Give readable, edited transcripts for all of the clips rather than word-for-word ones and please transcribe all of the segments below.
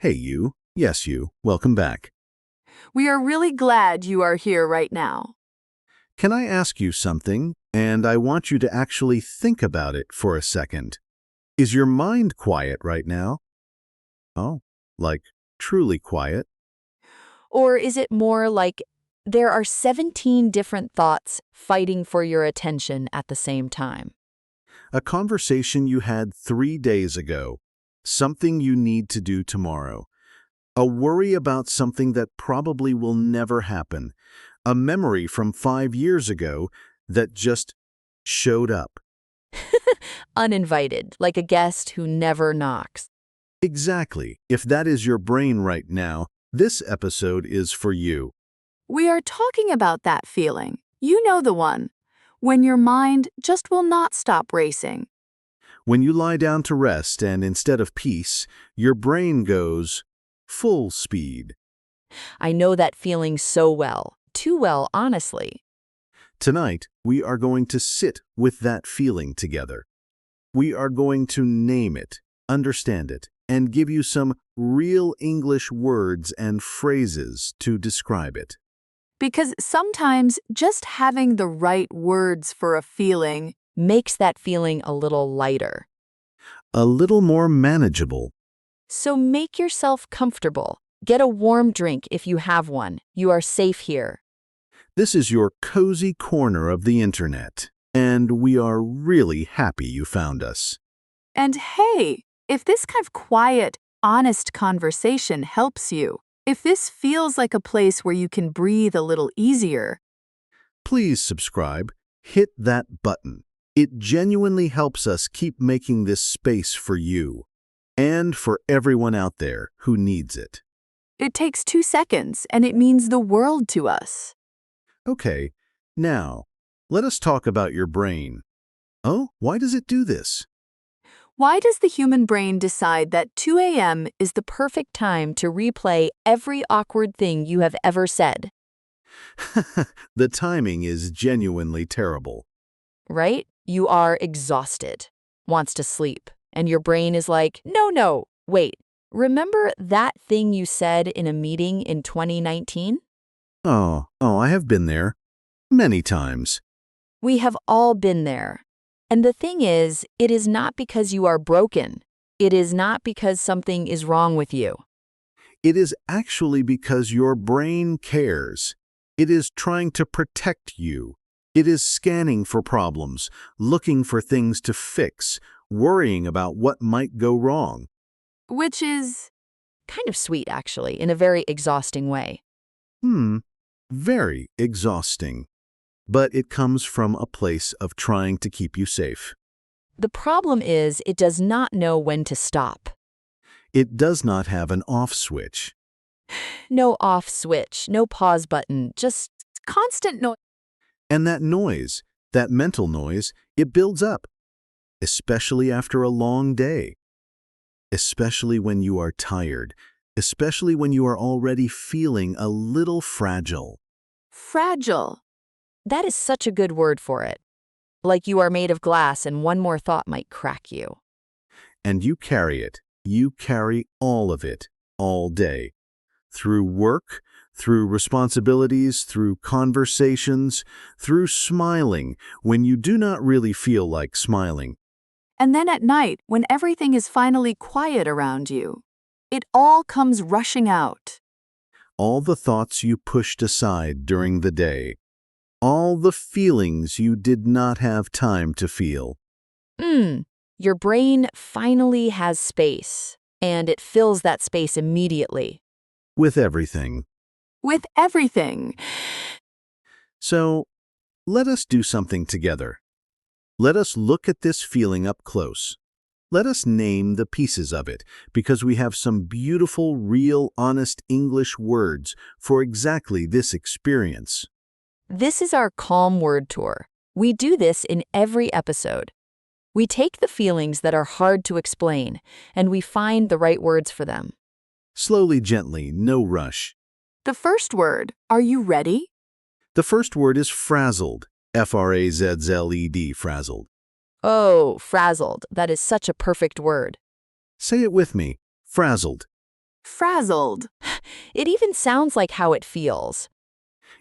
Hey, you. Yes, you. Welcome back. We are really glad you are here right now. Can I ask you something? And I want you to actually think about it for a second. Is your mind quiet right now? Oh, like truly quiet? Or is it more like there are 17 different thoughts fighting for your attention at the same time? A conversation you had 3 days ago. Something you need to do tomorrow. A worry about something that probably will never happen. A memory from 5 years ago that just showed up. Uninvited, like a guest who never knocks. Exactly. If that is your brain right now, this episode is for you. We are talking about that feeling. You know the one. When your mind just will not stop racing. When you lie down to rest and instead of peace, your brain goes full speed. I know that feeling so well. Too well, honestly. Tonight, we are going to sit with that feeling together. We are going to name it, understand it, and give you some real English words and phrases to describe it. Because sometimes just having the right words for a feeling makes that feeling a little lighter. A little more manageable. So make yourself comfortable. Get a warm drink if you have one. You are safe here. This is your cozy corner of the internet, and we are really happy you found us. And hey, if this kind of quiet, honest conversation helps you, if this feels like a place where you can breathe a little easier, Please subscribe, hit that button. It genuinely helps us keep making this space for you and for everyone out there who needs it. it takes 2 seconds and it means the world to us. Okay, now, let us talk about your brain. Oh, why does it do this? Why does the human brain decide that 2 a.m. is the perfect time to replay every awkward thing you have ever said? The timing is genuinely terrible. Right? You are exhausted, wants to sleep, and your brain is like, no, wait, remember that thing you said in a meeting in 2019? Oh, I have been there. Many times. We have all been there. And the thing is, it is not because you are broken. It is not because something is wrong with you. It is actually because your brain cares. It is trying to protect you. It is scanning for problems, looking for things to fix, worrying about what might go wrong. Which is kind of sweet, actually, in a very exhausting way. Very exhausting. But it comes from a place of trying to keep you safe. The problem is, it does not know when to stop. It does not have an off switch. No off switch, no pause button, just constant noise. And that noise, that mental noise, it builds up, especially after a long day, especially when you are tired, especially when you are already feeling a little fragile. Fragile. That is such a good word for it. Like you are made of glass and one more thought might crack you. And you carry it. You carry all of it, all day. Through work, through responsibilities, through conversations, through smiling when you do not really feel like smiling. And then at night, when everything is finally quiet around you, it all comes rushing out. All the thoughts you pushed aside during the day. All the feelings you did not have time to feel. Your brain finally has space, and it fills that space immediately. With everything. With everything. So, let us do something together. Let us look at this feeling up close. Let us name the pieces of it, because we have some beautiful, real, honest English words for exactly this experience. This is our calm word tour. We do this in every episode. We take the feelings that are hard to explain, and we find the right words for them. Slowly, gently, no rush. The first word, are you ready? The first word is frazzled. F-R-A-Z-Z-L-E-D, frazzled. Oh, frazzled. That is such a perfect word. Say it with me. Frazzled. Frazzled. It even sounds like how it feels.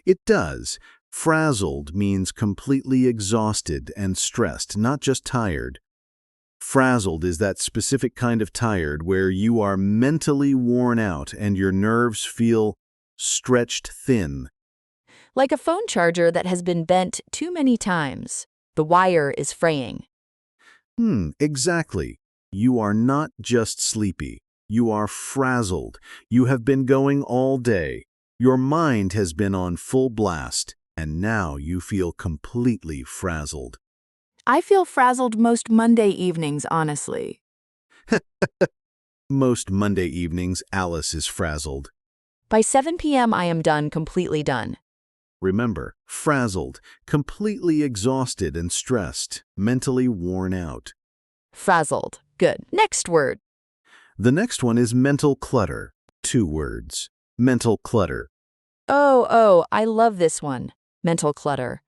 It does. Frazzled means completely exhausted and stressed, not just tired. Frazzled is that specific kind of tired where you are mentally worn out and your nerves feel stretched thin. Like a phone charger that has been bent too many times. The wire is fraying. Exactly. You are not just sleepy. You are frazzled. You have been going all day. Your mind has been on full blast, and now you feel completely frazzled. I feel frazzled most Monday evenings, honestly. Most Monday evenings, Alice is frazzled. By 7 p.m., I am done, completely done. Remember, frazzled, completely exhausted and stressed, mentally worn out. Frazzled. Good. Next word. The next one is mental clutter. 2 words. Mental clutter. Oh, I love this one. Mental clutter.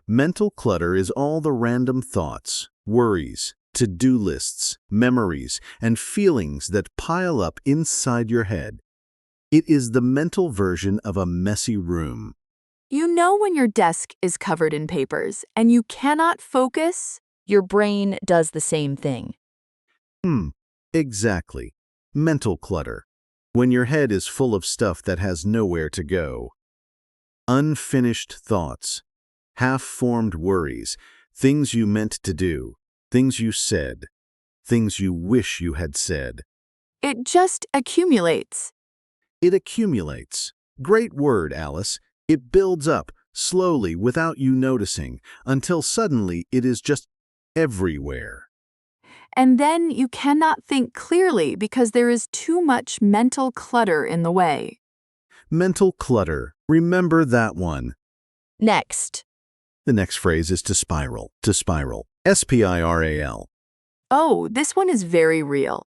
Mental clutter is all the random thoughts, worries, to-do lists, memories, and feelings that pile up inside your head. It is the mental version of a messy room. You know when your desk is covered in papers and you cannot focus? Your brain does the same thing. Exactly. Mental clutter. When your head is full of stuff that has nowhere to go. Unfinished thoughts. Half-formed worries. Things you meant to do. Things you said. Things you wish you had said. It just accumulates. It accumulates. Great word, Alice. It builds up, slowly, without you noticing, until suddenly it is just everywhere. And then you cannot think clearly because there is too much mental clutter in the way. Mental clutter. Remember that one. Next. The next phrase is to spiral. To spiral. S-P-I-R-A-L. Oh, this one is very real.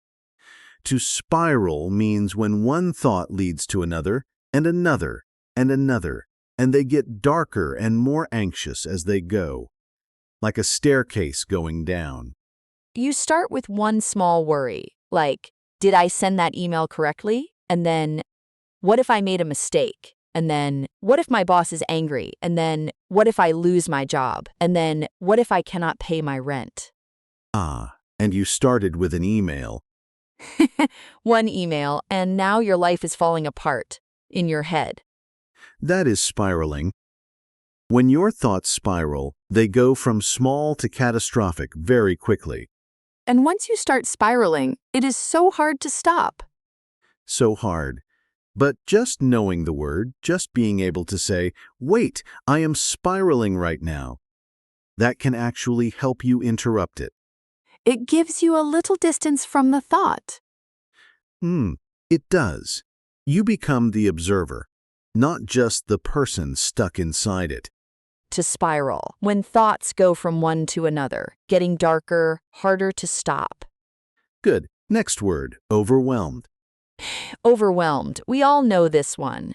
To spiral means when one thought leads to another, and another, and another, and they get darker and more anxious as they go, like a staircase going down. You start with one small worry, like, did I send that email correctly? And then, what if I made a mistake? And then, what if my boss is angry? And then, what if I lose my job? And then, what if I cannot pay my rent? And you started with an email. One email, and now your life is falling apart in your head. That is spiraling. When your thoughts spiral, they go from small to catastrophic very quickly. And once you start spiraling, it is so hard to stop. So hard. But just knowing the word, just being able to say, wait, I am spiraling right now, that can actually help you interrupt it. It gives you a little distance from the thought. It does. You become the observer, not just the person stuck inside it. To spiral, when thoughts go from one to another, getting darker, harder to stop. Good. Next word, overwhelmed. Overwhelmed. We all know this one.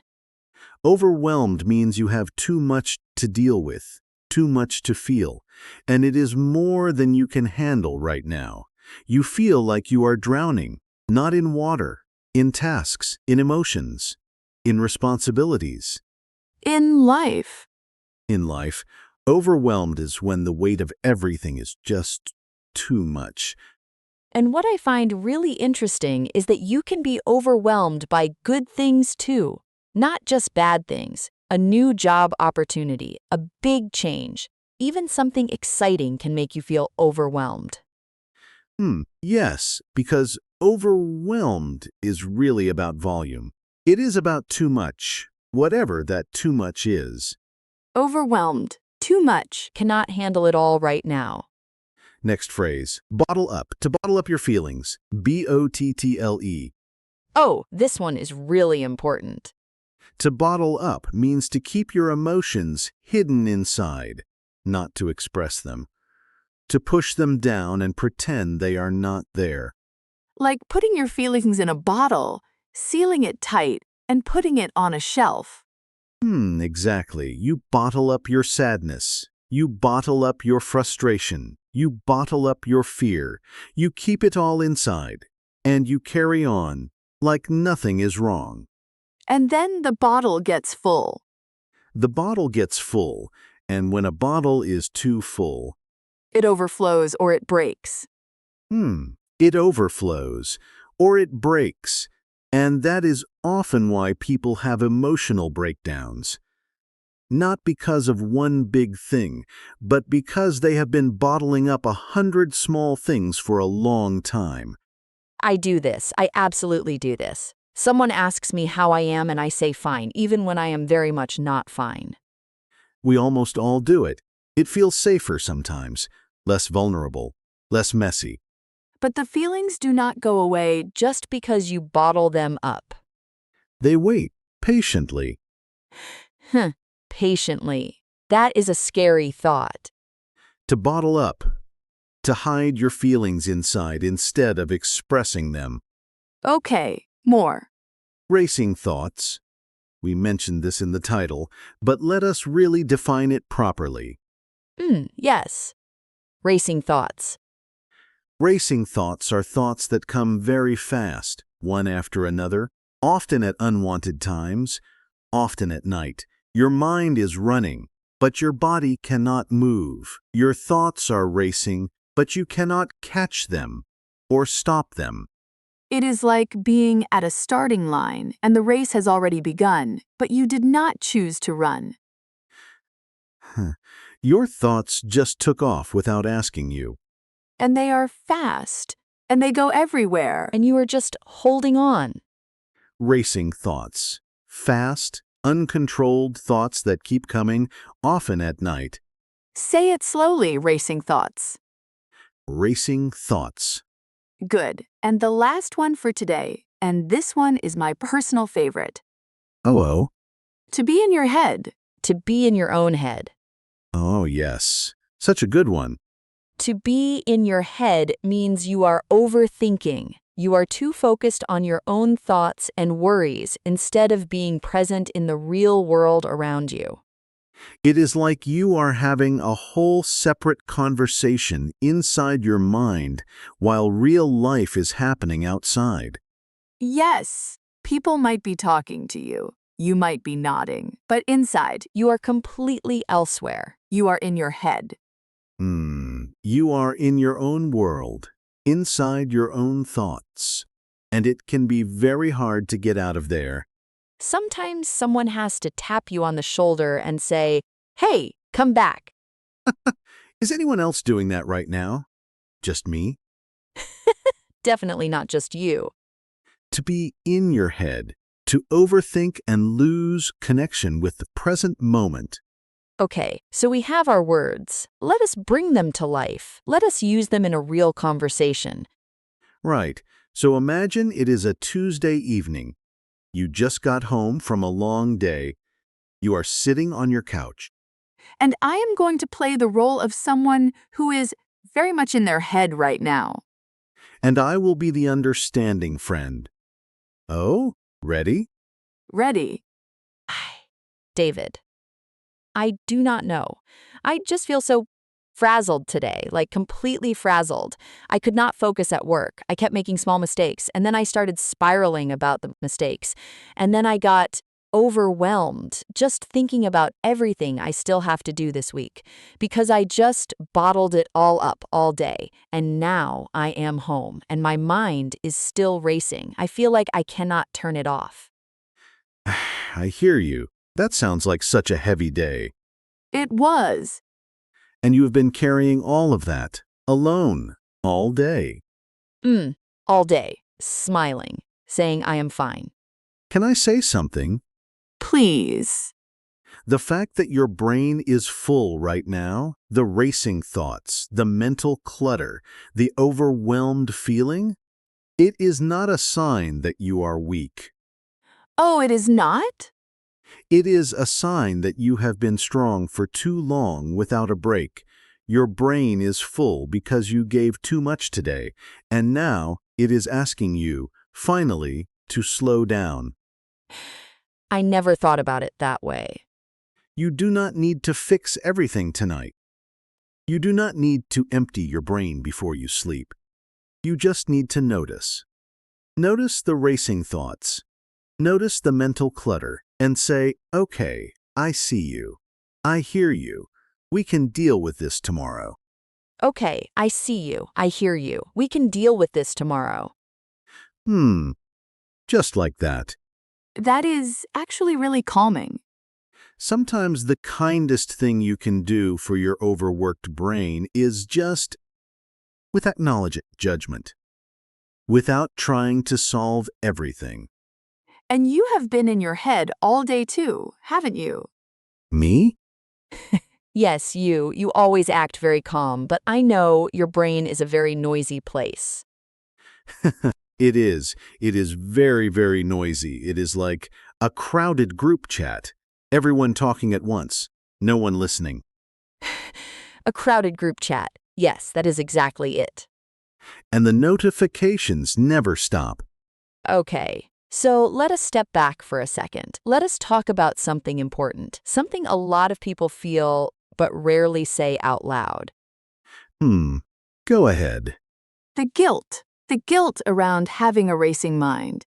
Overwhelmed means you have too much to deal with, too much to feel, and it is more than you can handle right now. You feel like you are drowning, not in water, in tasks, in emotions, in responsibilities. In life. In life, overwhelmed is when the weight of everything is just too much. And what I find really interesting is that you can be overwhelmed by good things too, not just bad things. A new job opportunity, a big change, even something exciting can make you feel overwhelmed. Yes, because overwhelmed is really about volume. It is about too much, whatever that too much is. Overwhelmed. Too much. Cannot handle it all right now. Next phrase, bottle up. To bottle up your feelings. B-O-T-T-L-E. Oh, this one is really important. To bottle up means to keep your emotions hidden inside, not to express them. To push them down and pretend they are not there. Like putting your feelings in a bottle, sealing it tight, and putting it on a shelf. Exactly. You bottle up your sadness. You bottle up your frustration. You bottle up your fear. You keep it all inside. And you carry on, like nothing is wrong. And then the bottle gets full. The bottle gets full, and when a bottle is too full, It overflows or it breaks. it overflows, or it breaks, and that is often why people have emotional breakdowns. Not because of one big thing, but because they have been bottling up 100 small things for a long time. I do this. I absolutely do this. Someone asks me how I am and I say fine, even when I am very much not fine. We almost all do it. It feels safer sometimes, less vulnerable, less messy. But the feelings do not go away. Just because you bottle them up. They wait patiently. Patiently. That is a scary thought. To bottle up, to hide your feelings inside instead of expressing them. Okay, more. Racing thoughts. We mentioned this in the title, but let us really define it properly. Yes. Racing thoughts. Racing thoughts are thoughts that come very fast, one after another, often at unwanted times, often at night. Your mind is running, but your body cannot move. Your thoughts are racing, but you cannot catch them or stop them. It is like being at a starting line and the race has already begun, but you did not choose to run. Your thoughts just took off without asking you. And they are fast, and they go everywhere. And you are just holding on. Racing thoughts. Fast, uncontrolled thoughts that keep coming, often at night. Say it slowly, racing thoughts. Racing thoughts. Good. And the last one for today, and this one is my personal favorite. Oh. To be in your head. To be in your own head. Oh, yes. Such a good one. To be in your head means you are overthinking. You are too focused on your own thoughts and worries instead of being present in the real world around you. It is like you are having a whole separate conversation inside your mind while real life is happening outside. Yes, people might be talking to you. You might be nodding, but inside, You are completely elsewhere. you are in your head. You are in your own world, inside your own thoughts, and it can be very hard to get out of there. Sometimes someone has to tap you on the shoulder and say, "Hey, come back." Is anyone else doing that right now? Just me? Definitely not just you. To be in your head, to overthink and lose connection with the present moment. Okay, so we have our words. Let us bring them to life. Let us use them in a real conversation. Right. So imagine it is a Tuesday evening. You just got home from a long day. You are sitting on your couch. And I am going to play the role of someone who is very much in their head right now. And I will be the understanding friend. Oh, ready? Ready? David, I do not know. I just feel so frazzled today, like completely frazzled. I could not focus at work. I kept making small mistakes, and then I started spiraling about the mistakes. And then I got overwhelmed just thinking about everything I still have to do this week because I just bottled it all up all day. And now I am home, and my mind is still racing. I feel like I cannot turn it off. I hear you. That sounds like such a heavy day. It was. And you have been carrying all of that, alone, all day. All day, smiling, saying I am fine. Can I say something? Please. The fact that your brain is full right now, the racing thoughts, the mental clutter, the overwhelmed feeling, it is not a sign that you are weak. Oh, it is not? It is a sign that you have been strong for too long without a break. Your brain is full because you gave too much today, and now it is asking you, finally, to slow down. I never thought about it that way. You do not need to fix everything tonight. You do not need to empty your brain before you sleep. You just need to notice. Notice the racing thoughts. Notice the mental clutter and say, okay, I see you. I hear you. We can deal with this tomorrow. Okay, I see you. I hear you. We can deal with this tomorrow. Just like that. That is actually really calming. Sometimes the kindest thing you can do for your overworked brain is just without knowledge, judgment, without trying to solve everything. And you have been in your head all day too, haven't you? Me? Yes, you. You always act very calm, but I know your brain is a very noisy place. It is. It is very, very noisy. It is like a crowded group chat. Everyone talking at once. No one listening. A crowded group chat. Yes, that is exactly it. And the notifications never stop. Okay, so let us step back for a second. Let us talk about something important, something a lot of people feel but rarely say out loud. Go ahead. The guilt. The guilt around having a racing mind.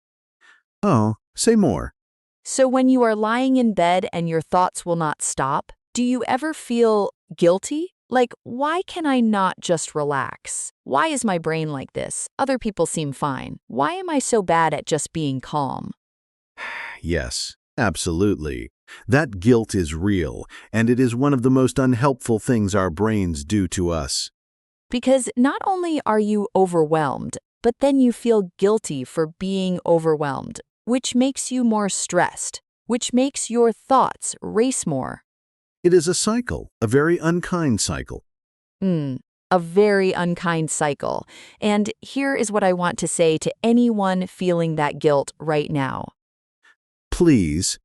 Oh, say more. So when you are lying in bed and your thoughts will not stop, do you ever feel guilty? Like, why can I not just relax? Why is my brain like this? Other people seem fine. Why am I so bad at just being calm? Yes, absolutely. That guilt is real, and it is one of the most unhelpful things our brains do to us. Because not only are you overwhelmed, but then you feel guilty for being overwhelmed, which makes you more stressed, which makes your thoughts race more. It is a cycle, a very unkind cycle. A very unkind cycle. And here is what I want to say to anyone feeling that guilt right now. Please,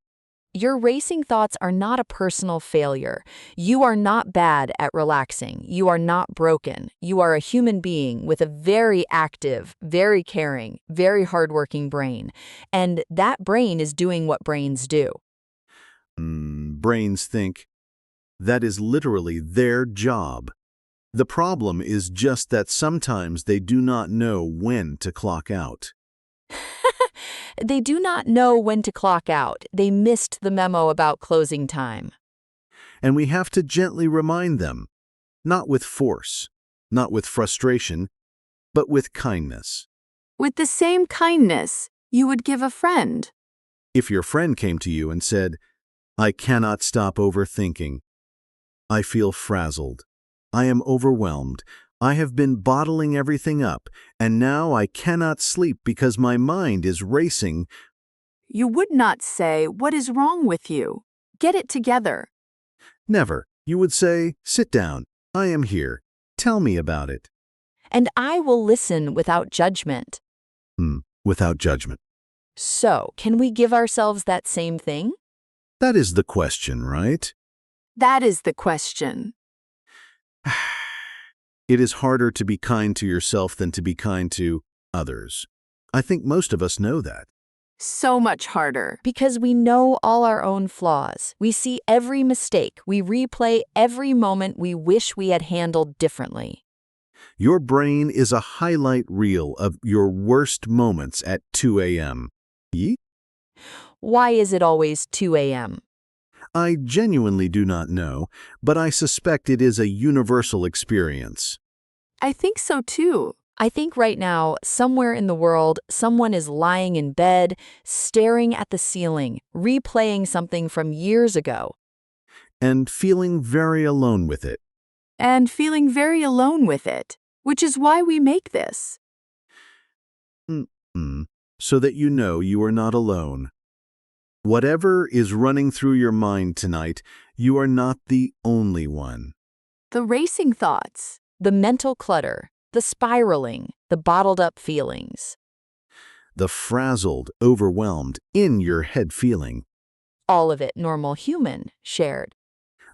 Your racing thoughts are not a personal failure. You are not bad at relaxing. You are not broken. You are a human being with a very active, very caring, very hardworking brain. And that brain is doing what brains do. brains think that is literally their job. The problem is just that sometimes they do not know when to clock out. They do not know when to clock out. They missed the memo about closing time. And we have to gently remind them, not with force, not with frustration, but with kindness. With the same kindness you would give a friend. If your friend came to you and said, I cannot stop overthinking. I feel frazzled. I am overwhelmed. I have been bottling everything up, and now I cannot sleep because my mind is racing. You would not say, "What is wrong with you? Get it together." Never. You would say, sit down. I am here. Tell me about it. And I will listen without judgment. Without judgment. So, can we give ourselves that same thing? That is the question, right? That is the question. It is harder to be kind to yourself than to be kind to others. I think most of us know that. So much harder. Because we know all our own flaws. We see every mistake. We replay every moment we wish we had handled differently. Your brain is a highlight reel of your worst moments at 2 a.m. Ye? Why is it always 2 a.m.? I genuinely do not know, but I suspect it is a universal experience. I think so too. I think right now, somewhere in the world, someone is lying in bed, staring at the ceiling, replaying something from years ago. And feeling very alone with it. And feeling very alone with it, which is why we make this. So that you know you are not alone. Whatever is running through your mind tonight, you are not the only one. The racing thoughts. The mental clutter, the spiraling, the bottled up feelings. The frazzled, overwhelmed, in your head feeling. All of it normal human, shared.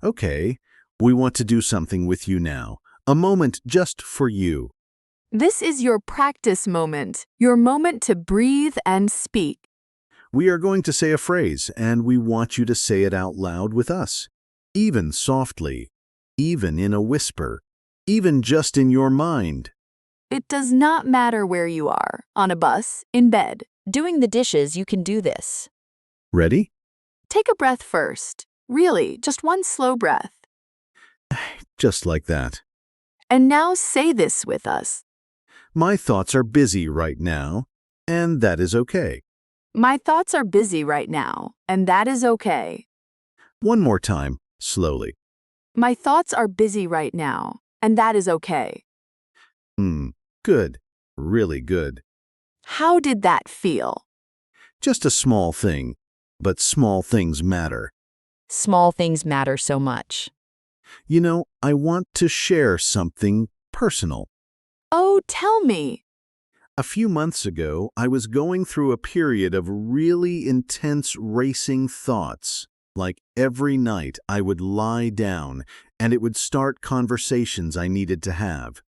Okay, we want to do something with you now. A moment just for you. This is your practice moment, your moment to breathe and speak. We are going to say a phrase, and we want you to say it out loud with us. Even softly, even in a whisper, even just in your mind. It does not matter where you are, on a bus, in bed. Doing the dishes, you can do this. Ready? Take a breath first. Really, just one slow breath. Just like that. And now say this with us. My thoughts are busy right now, and that is okay. My thoughts are busy right now, and that is okay. One more time, slowly. My thoughts are busy right now, and that is okay. Good. Really good. How did that feel? Just a small thing, but small things matter. Small things matter so much. You know, I want to share something personal. Oh, tell me. A few months ago, I was going through a period of really intense racing thoughts. Like every night, I would lie down and it would start conversations I needed to have.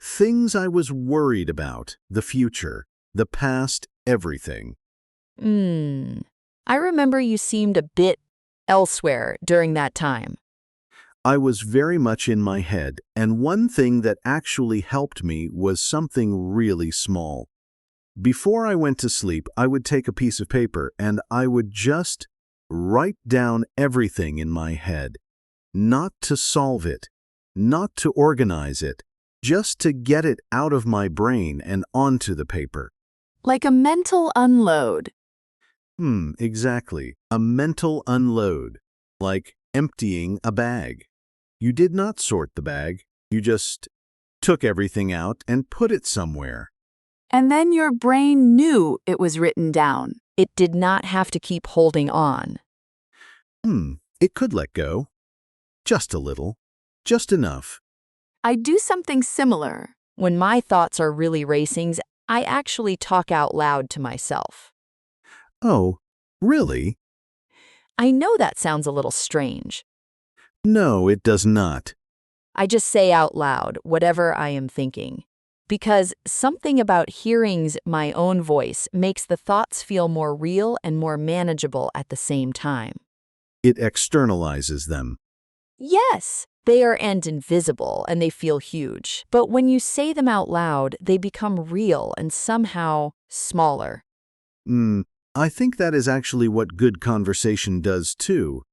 Things I was worried about, the future, the past, everything. I remember you seemed a bit elsewhere during that time. I was very much in my head, and one thing that actually helped me was something really small. Before I went to sleep, I would take a piece of paper and I would just write down everything in my head. Not to solve it, not to organize it, just to get it out of my brain and onto the paper. Like a mental unload. Exactly. A mental unload. Like emptying a bag. You did not sort the bag. You just took everything out and put it somewhere. And then your brain knew it was written down. It did not have to keep holding on. It could let go. Just a little. Just enough. I do something similar. When my thoughts are really racing, I actually talk out loud to myself. Oh, really? I know that sounds a little strange. No, it does not. I just say out loud whatever I am thinking. Because something about hearing my own voice makes the thoughts feel more real and more manageable at the same time. It externalizes them. Yes, they are invisible and they feel huge. But when you say them out loud, they become real and somehow smaller. I think that is actually what good conversation does too.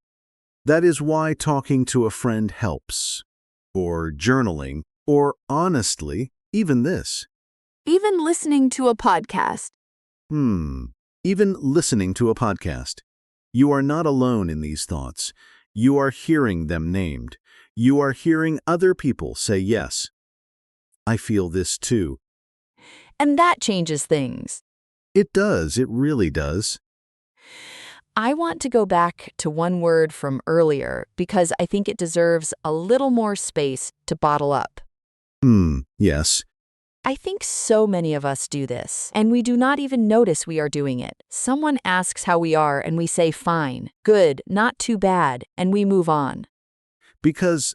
That is why talking to a friend helps. Or journaling. Or honestly, even this. Even listening to a podcast. Even listening to a podcast. You are not alone in these thoughts. You are hearing them named. You are hearing other people say yes. I feel this too. And that changes things. It does. It really does. I want to go back to one word from earlier because I think it deserves a little more space to bottle up. Yes. I think so many of us do this, and we do not even notice we are doing it. Someone asks how we are, and we say fine, good, not too bad, and we move on. Because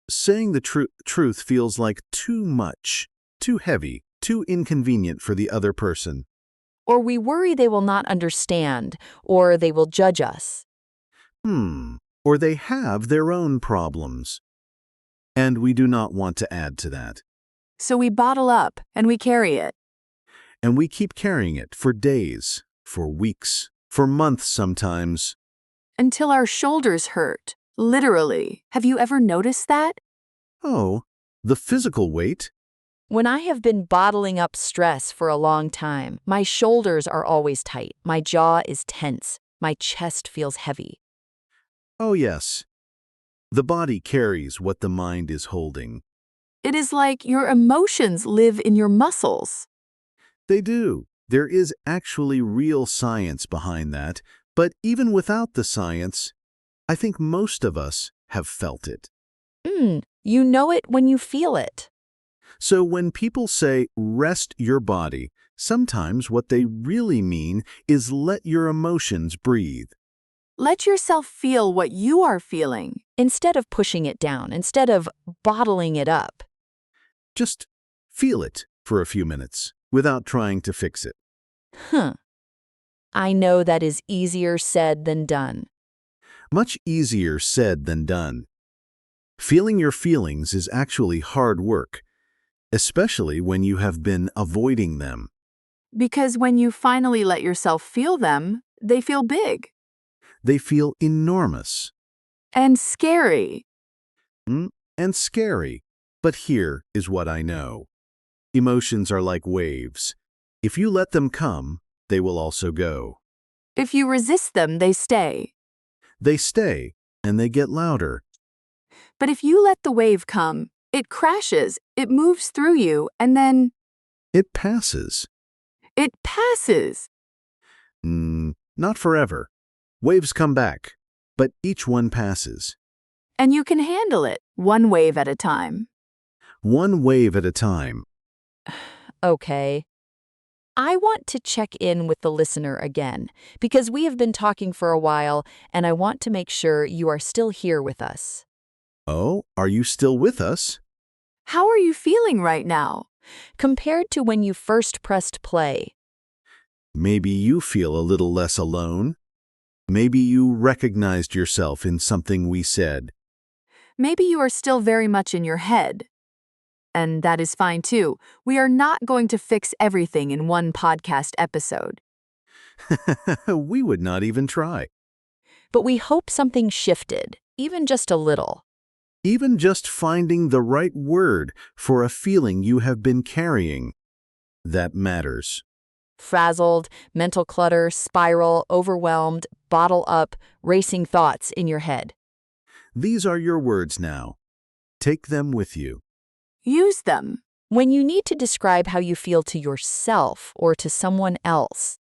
saying the truth feels like too much, too heavy, too inconvenient for the other person. Or we worry they will not understand, or they will judge us. Or they have their own problems. And we do not want to add to that. So we bottle up and we carry it. And we keep carrying it for days, for weeks, for months sometimes. Until our shoulders hurt. Literally. Have you ever noticed that? Oh, the physical weight? When I have been bottling up stress for a long time, my shoulders are always tight, my jaw is tense, my chest feels heavy. Oh yes. The body carries what the mind is holding. It is like your emotions live in your muscles. They do. There is actually real science behind that, but even without the science, I think most of us have felt it. You know it when you feel it. So when people say, rest your body, sometimes what they really mean is let your emotions breathe. Let yourself feel what you are feeling. Instead of pushing it down, instead of bottling it up. Just feel it for a few minutes without trying to fix it. I know that is easier said than done. Much easier said than done. Feeling your feelings is actually hard work. especially when you have been avoiding them. Because when you finally let yourself feel them, they feel big They feel enormous and scary. and scary. But here is what I know. Emotions are like waves. If you let them come, they will also go. If you resist them, they stay. They stay, and they get louder. But if you let the wave come, it crashes, it moves through you, and then It passes. it passes. Not forever. Waves come back, but each one passes. And you can handle it, one wave at a time. One wave at a time. Okay. I want to check in with the listener again because we have been talking for a while and I want to make sure you are still here with us. Oh, are you still with us? How are you feeling right now? Compared to when you first pressed play. Maybe you feel a little less alone. Maybe you recognized yourself in something we said. Maybe you are still very much in your head. And that is fine too. We are not going to fix everything in one podcast episode. We would not even try. But we hope something shifted, even just a little. Even just finding the right word for a feeling you have been carrying. That matters. Frazzled, mental clutter, spiral, overwhelmed, bottle up, racing thoughts in your head. These are your words now. Take them with you. Use them. When you need to describe how you feel to yourself or to someone else.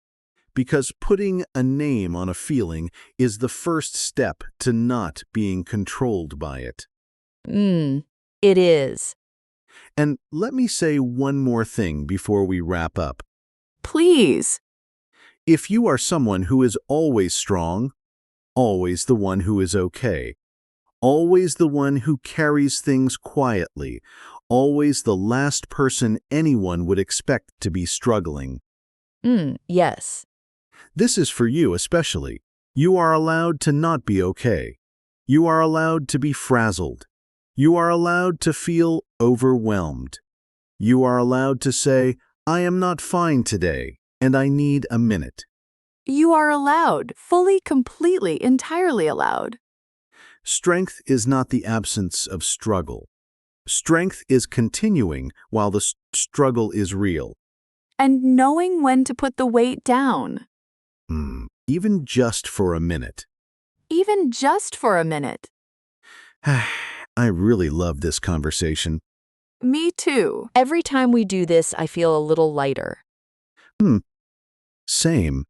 Because putting a name on a feeling is the first step to not being controlled by it. It is. And let me say one more thing before we wrap up. Please. If you are someone who is always strong, always the one who is okay, always the one who carries things quietly, always the last person anyone would expect to be struggling. Yes. This is for you especially. You are allowed to not be okay. You are allowed to be frazzled. You are allowed to feel overwhelmed. You are allowed to say, I am not fine today, and I need a minute. You are allowed, fully, completely, entirely allowed. Strength is not the absence of struggle. Strength is continuing while the struggle is real. And knowing when to put the weight down. Even just for a minute. Even just for a minute. I really love this conversation. Me too. Every time we do this, I feel a little lighter. Same.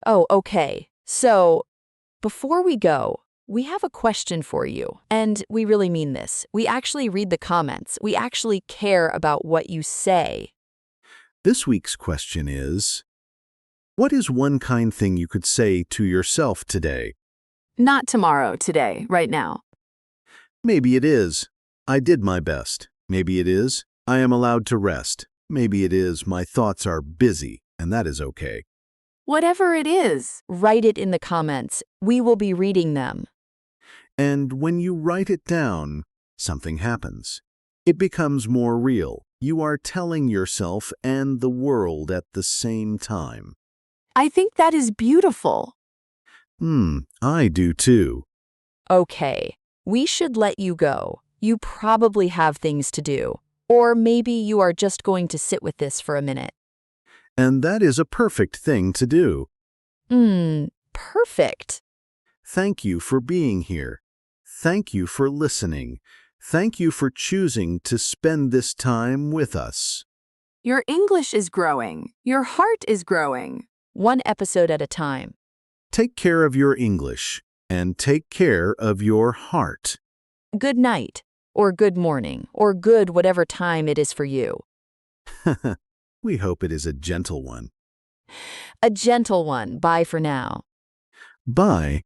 Oh, okay. So, before we go, we have a question for you. And we really mean this. We actually read the comments. We actually care about what you say. This week's question is, what is one kind thing you could say to yourself today? Not tomorrow, today, right now. Maybe it is, I did my best. Maybe it is, I am allowed to rest. Maybe it is, my thoughts are busy, and that is okay. Whatever it is. Write it in the comments. We will be reading them. And when you write it down, something happens. It becomes more real. You are telling yourself and the world at the same time. I think that is beautiful. I do too. Okay, we should let you go. You probably have things to do. Or maybe you are just going to sit with this for a minute. And that is a perfect thing to do. Perfect. Thank you for being here. Thank you for listening. Thank you for choosing to spend this time with us. Your English is growing. Your heart is growing. One episode at a time. Take care of your English and take care of your heart. Good night, or good morning, or good whatever time it is for you. We hope it is a gentle one. A gentle one. Bye for now. Bye.